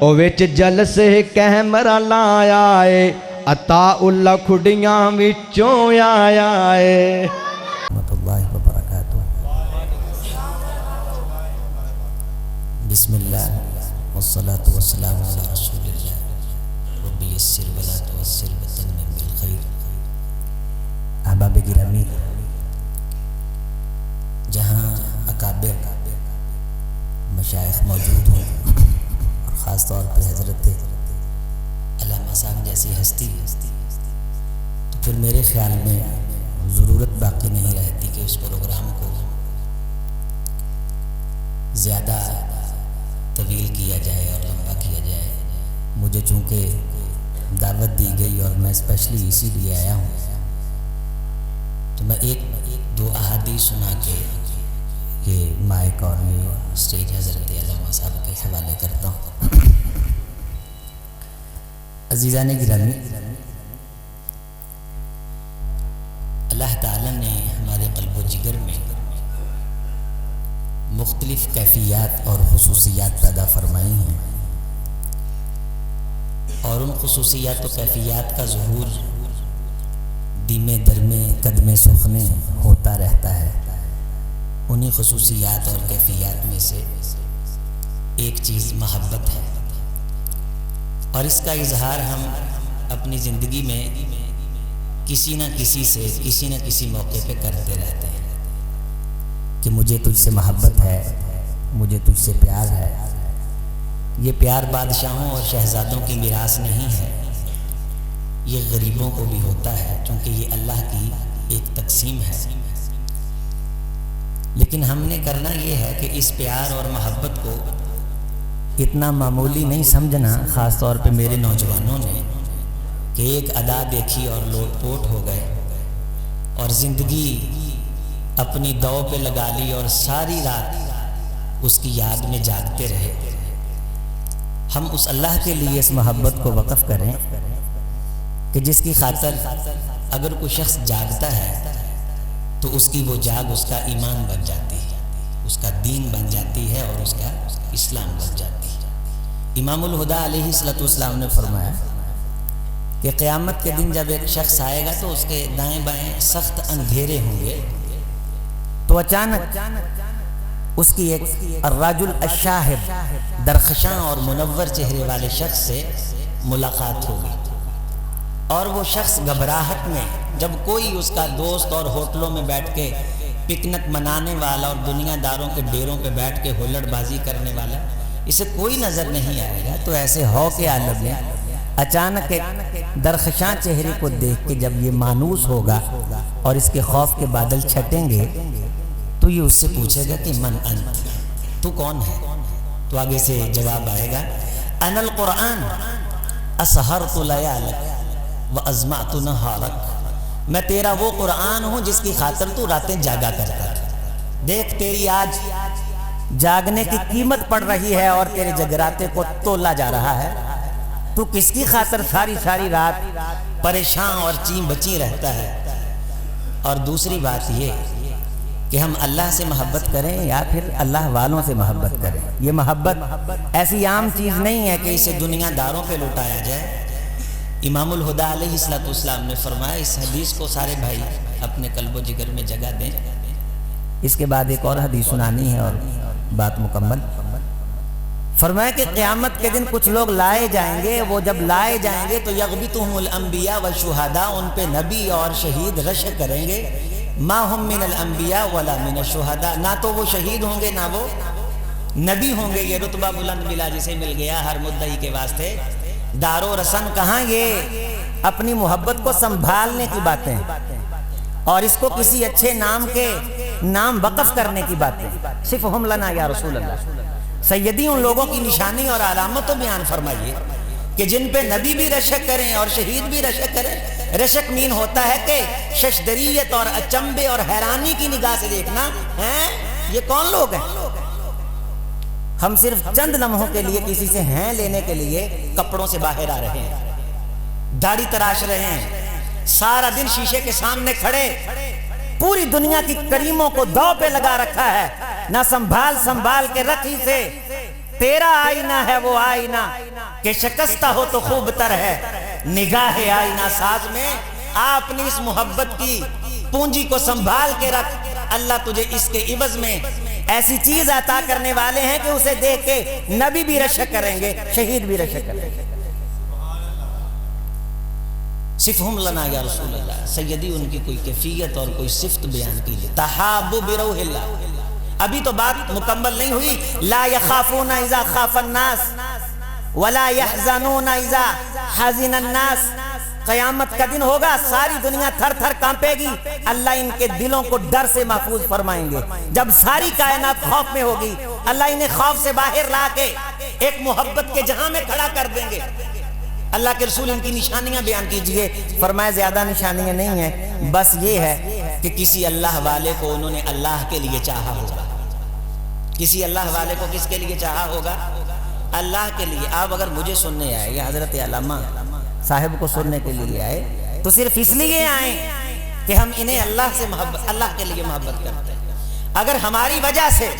او وچ جلسے کیمرہ لایا اے عطا اللہ کھڑیاں وچوں آیا اے رحمۃ اللہ وبرکاتہ۔ بسم اللہ والصلاة والسلام علی رسول اللہ رب یسر ولا تعسر وتمم بالخیر۔ احباب گرامی، جہاں اکابر مشائخ موجود ہوں اور خاص طور پہ حضرت علامہ صاحب جیسی ہستی، تو پھر میرے خیال میں ضرورت باقی نہیں رہتی کہ اس پروگرام کو زیادہ طویل کیا جائے اور لمبا کیا جائے۔ مجھے چونکہ دعوت دی گئی اور میں اسپیشلی اسی لیے آیا ہوں، تو میں ایک دو احادیث سنا کے یہ مائک اور یہ اسٹیج حضرت علامہ صاحب کے حوالے کرتا ہوں۔ عزیزان گرامی، اللہ تعالیٰ نے ہمارے قلب و جگر میں مختلف کیفیات اور خصوصیات پیدا فرمائی ہیں، اور ان خصوصیات و کیفیات کا ظہور دیمے درمے قدمے سخنے ہوتا رہتا ہے۔ انہی خصوصیات اور کیفیات میں سے ایک چیز محبت ہے، اور اس کا اظہار ہم اپنی زندگی میں کسی نہ کسی سے کسی نہ کسی موقع پہ کرتے رہتے ہیں کہ مجھے تجھ سے محبت ہے، مجھے تجھ سے پیار ہے۔ یہ پیار بادشاہوں اور شہزادوں کی میراث نہیں ہے، یہ غریبوں کو بھی ہوتا ہے، چونکہ یہ اللہ کی ایک تقسیم ہے۔ لیکن ہم نے کرنا یہ ہے کہ اس پیار اور محبت کو اتنا معمولی نہیں سمجھنا، خاص طور پہ میرے نوجوانوں نے، کہ ایک ادا دیکھی اور لوٹ پوٹ ہو گئے اور زندگی اپنی دو پہ لگا لی اور ساری رات اس کی یاد میں جاگتے رہے۔ ہم اس اللہ کے لیے اس محبت کو وقف کریں کہ جس کی خاطر اگر کوئی شخص جاگتا ہے تو اس کی وہ جاگ اس کا ایمان بن جاتی ہے، اس کا دین بن جاتی ہے اور اس کا اسلام بن جاتی ہے۔ امام الہدیٰ علیہ السلام نے فرمایا کہ قیامت کے دن جب ایک شخص آئے گا تو اس کے دائیں بائیں سخت اندھیرے ہوں گے، تو اچانک اس کی ایک الرجل الشاہب درخشاں اور منور چہرے والے شخص سے ملاقات ہوگی، اور وہ شخص گھبراہٹ میں، جب کوئی اس کا دوست اور ہوٹلوں میں بیٹھ کے پکنک منانے والا اور دنیا داروں کے ڈیروں پہ بیٹھ کے ہلڑ بازی کرنے والا، اسے کوئی نظر نہیں آئے گا، تو ایسے ہو کے عالم میں اچانک ایک درخشاں چہرے کو دیکھ کے جب یہ مانوس ہوگا اور اس کے خوف کے بادل چھٹیں گے، تو یہ اس سے پوچھے گا کہ من انت، تو کون ہے؟ تو آگے سے جواب آئے گا انا القرآن اسہرت لیالک وازمعت نہارک، میں تیرا وہ قرآن ہوں جس کی خاطر تو راتیں جاگا کرتا ہے۔ دیکھ تیری آج جاگنے کی قیمت پڑ رہی ہے اور تیرے جگراتے کو تولا جا رہا ہے، تو کس کی خاطر ساری رات پریشان اور چین بچی رہتا ہے۔ اور دوسری بات یہ کہ ہم اللہ سے محبت کریں یا پھر اللہ والوں سے محبت کریں، یہ محبت ایسی عام چیز نہیں ہے کہ اسے دنیا داروں پہ لوٹایا جائے۔ امام الہدیٰ علیہ السلام نے فرمایا، اس حدیث کو سارے بھائی اپنے قلب و جگر میں جگہ دیں۔ اس کے بعد ایک اور حدیث سنانی ہے اور بات مکمل۔ فرمایا کہ قیامت کے دن کچھ لوگ لائے جائیں گے، وہ جب لائے جائیں گے تو یغبطہم الانبیاء والشہداء، ان پہ نبی اور شہید رشک کریں گے، ما ہم من الانبیاء ولا من الشہداء، نہ تو وہ شہید ہوں گے نہ وہ نبی ہوں گے۔ یہ رتبہ بلند ملا جسے مل گیا ہر مدعی کے واسطے دار و رسن کہاں، یہ اپنی محبت کو سنبھالنے کی باتیں اور اس کو کسی اچھے نام کے نام وقف کرنے کی باتیں۔ صفہم لنا یا رسول اللہ، سیدی ان لوگوں کی نشانی اور علامت تو بیان فرمائیے کہ جن پہ نبی بھی رشک کریں اور شہید بھی رشک کریں۔ رشک مین ہوتا ہے کہ ششدریت اور اچنبے اور حیرانی کی نگاہ سے دیکھنا، ہیں یہ کون لوگ ہیں؟ ہم صرف چند لمحوں کے لیے کسی سے ہیں لینے کے لیے کپڑوں سے باہر آ رہے ہیں، داڑھی تراش رہے ہیں، سارا دن شیشے کے سامنے کھڑے پوری دنیا کی کریموں کو دو پہ لگا رکھا ہے، نہ سنبھال کے رکھی سے تیرا آئینہ ہے وہ آئینہ کہ شکستہ ہو تو خوب تر ہے نگاہ آئینہ ساز میں. اپنی اس محبت کی پونجی کو سنبھال کے رکھ. اللہ تجھے اس کے عوض میں ایسی چیز عطا کرنے والے ہیں کہ اسے دیکھ کے نبی بھی رشک کریں گے, شہید بھی رشک کریں گے. صفہم لنا یا رسول اللہ. سیدی ان کی کوئی کیفیت اور کوئی صفت بیان کیجئے. تحابوا بروح اللہ. ابھی تو بات مکمل نہیں ہوئی. لا یخافون اذا خاف الناس ولا يحزنون اذا حزن الناس. قیامت کا دن ہوگا, ساری دنیا تھر تھر کانپے گی, اللہ ان کے دلوں کو ڈر سے محفوظ فرمائیں گے. جب ساری کائنات خوف میں ہوگی, اللہ انہیں خوف سے باہر لا کے ایک محبت کے جہاں میں کھڑا کر دیں گے. اللہ کے رسول ان کی نشانیاں بیان کیجئے. فرمایا زیادہ نشانیاں نہیں ہیں, بس یہ ہے کہ کسی اللہ والے کو انہوں نے اللہ کے لیے چاہا ہوگا. کسی اللہ والے کو کس کے لیے چاہا ہوگا؟ اللہ کے لیے. آپ اگر مجھے سننے آئے یا حضرت علامہ صاحب کو سننے کے لیے آئے تو صرف اس لیے آئیں کہ ہم انہیں اللہ کے لیے محبت کرتے ہیں. اگر ہماری وجہ سے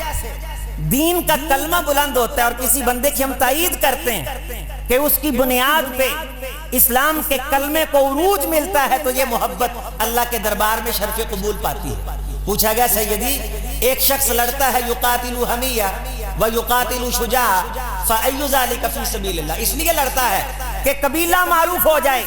دین کا کلمہ بلند ہوتا ہے اور کسی بندے کی ہم تائید کرتے ہیں کہ اس کی بنیاد پہ اسلام کے کلمے کو عروج ملتا ہے, تو یہ محبت اللہ کے دربار میں شرف قبول پاتی ہے. پوچھا گیا سیدی ایک شخص لڑتا ہے یقاتل حمیہ و یقاتل شجاع فأی ذلک فی سبیل اللہ. اس لیے لڑتا ہے کہ قبیلہ معروف ہو جائے,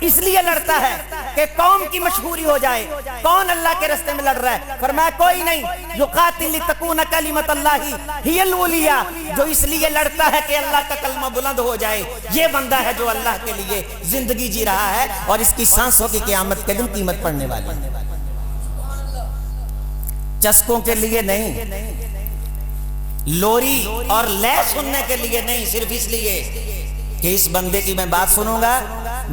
اس لیے لڑتا ہے کہ قوم کی مشہوری ہو جائے. کون اللہ کے راستے میں لڑ رہا ہے؟ فرمایا کوئی نہیں. یقاتل لتکون کلمۃ اللہ ہی العلیٰ. جو اس لیے لڑتا ہے کہ اللہ کا کلمہ بلند ہو جائے, یہ بندہ ہے جو اللہ کے لیے زندگی جی رہا ہے اور اس کی سانسوں کی قیامت کے دن قیمت پڑنے والی ہے. چسکوں کے لیے نہیں, لوری اور لے سننے کے لیے نہیں, صرف اس لیے کہ اس بندے کی میں بات سنوں گا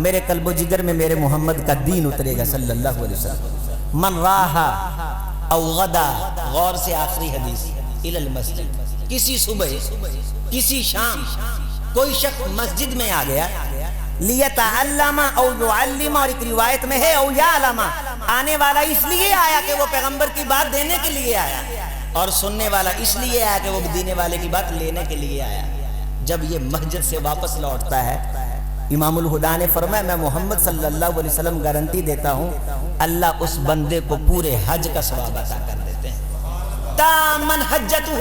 میرے قلب و جگر میں میرے محمد کا دین اترے گا صلی اللہ علیہ وسلم. من راہا او غدا, غور سے آخری حدیث, الی المسجد. کسی صبح کسی شام کوئی شخص مسجد میں آ گیا, لیتعلم او یعلم, اور ایک روایت میں ہے او یعلم. آنے والا اس لیے آیا کہ وہ پیغمبر کی بات دینے کے لیے آیا, اور سننے والا اس لیے آیا کہ وہ دینے والے کی بات لینے کے لیے آیا. جب یہ مسجد سے واپس لوٹتا ہے, امام الہدا نے فرمایا میں محمد صلی اللہ علیہ وسلم گارنٹی دیتا ہوں اللہ اس بندے کو پورے حج کا ثواب عطا کر دیتے ہیں. تامن حجتہ,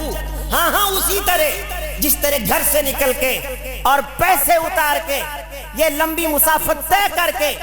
ہاں اسی طرح جس طرح گھر سے نکل کے اور پیسے اتار کے یہ لمبی مسافت طے کر کے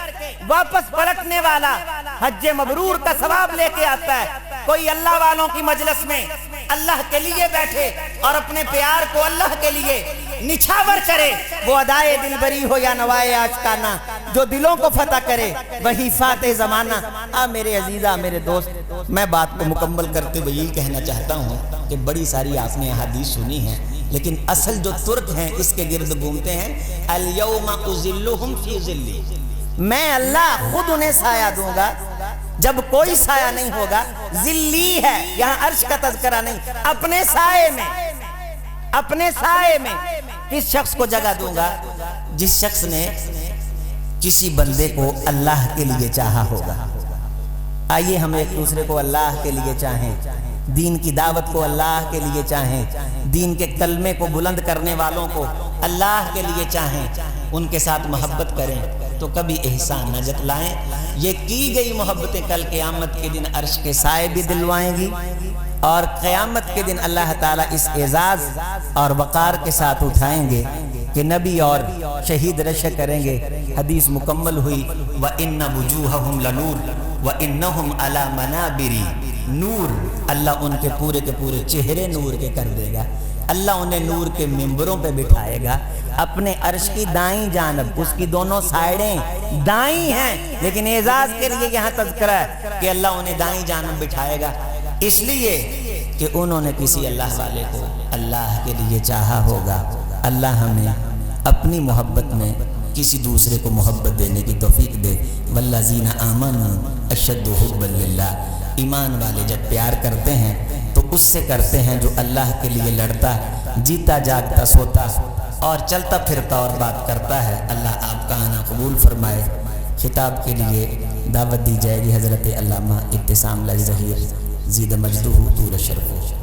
واپس پلٹنے والا حج مبرور کا ثواب لے کے آتا ہے. کوئی اللہ والوں کی مجلس میں اللہ کے لیے بیٹھے اور اپنے پیار کو اللہ کے لیے نچھاور کرے, وہ ادائے دلبری ہو یا نوائے آشکانہ, جو دلوں کو فتح کرے وہی فاتح زمانہ. میرے عزیزہ, میرے دوست, میں بات کو مکمل کرتے ہوئے یہی کہنا چاہتا ہوں کہ بڑی ساری آپ نے احادیث سنی ہیں, لیکن اصل جو ترک ہیں اس کے گرد گھومتے ہیں. الیوم اذلہم فی ذلی, میں اللہ خود انہیں سایہ دوں گا جب کوئی سایہ نہیں ہوگا. ذلی ہے, یہاں عرش کا تذکرہ نہیں, اپنے سائے میں, اپنے سائے میں کس شخص کو جگہ دوں گا؟ جس شخص نے کسی بندے کو اللہ کے لیے چاہا ہوگا. آئیے ہم ایک دوسرے کو اللہ کے لیے چاہیں, دین کی دعوت کو اللہ کے لیے چاہیں, دین کے کلمے کو بلند کرنے والوں کو اللہ کے لیے چاہیں, ان کے ساتھ محبت کریں تو کبھی احسان نہ جتلائیں. یہ کی گئی محبتیں کل قیامت کے دن عرش کے سائے بھی دلوائیں گی, اور قیامت کے دن اللہ تعالیٰ اس اعزاز اور وقار کے ساتھ اٹھائیں گے کہ نبی اور شہید رشک کریں گے. حدیث مکمل ہوئی, وَإِنَّ وُجُوهَهُمْ لَنُورٌ وَإِنَّهُمْ عَلَى مَنَابِرِ نور. اللہ ان کے پورے چہرے نور کے کر دے گا. اللہ انہیں نور کے ممبروں پہ بٹھائے گا, اپنے عرش کی دائیں جانب. اس کی دونوں سائڈیں دائیں ہیں, لیکن اعزاز کے لیے یہاں تذکرہ ہے کہ اللہ انہیں دائیں جانب بٹھائے گا, اس لیے کہ انہوں نے کسی اللہ والے کو اللہ کے لیے چاہا ہوگا. اللہ ہمیں اپنی محبت میں کسی دوسرے کو محبت دینے کی توفیق دے. والذین آمنوا اشد حبا للہ, ایمان والے جب پیار کرتے ہیں تو اس سے کرتے ہیں جو اللہ کے لیے لڑتا, جیتا جاگتا سوتا اور چلتا پھرتا اور بات کرتا ہے. اللہ آپ کا آنا قبول فرمائے. خطاب کے لیے دعوت دی جائے گی حضرت علامہ ابتسام ظہیر زید مجدہ طول شرفہ.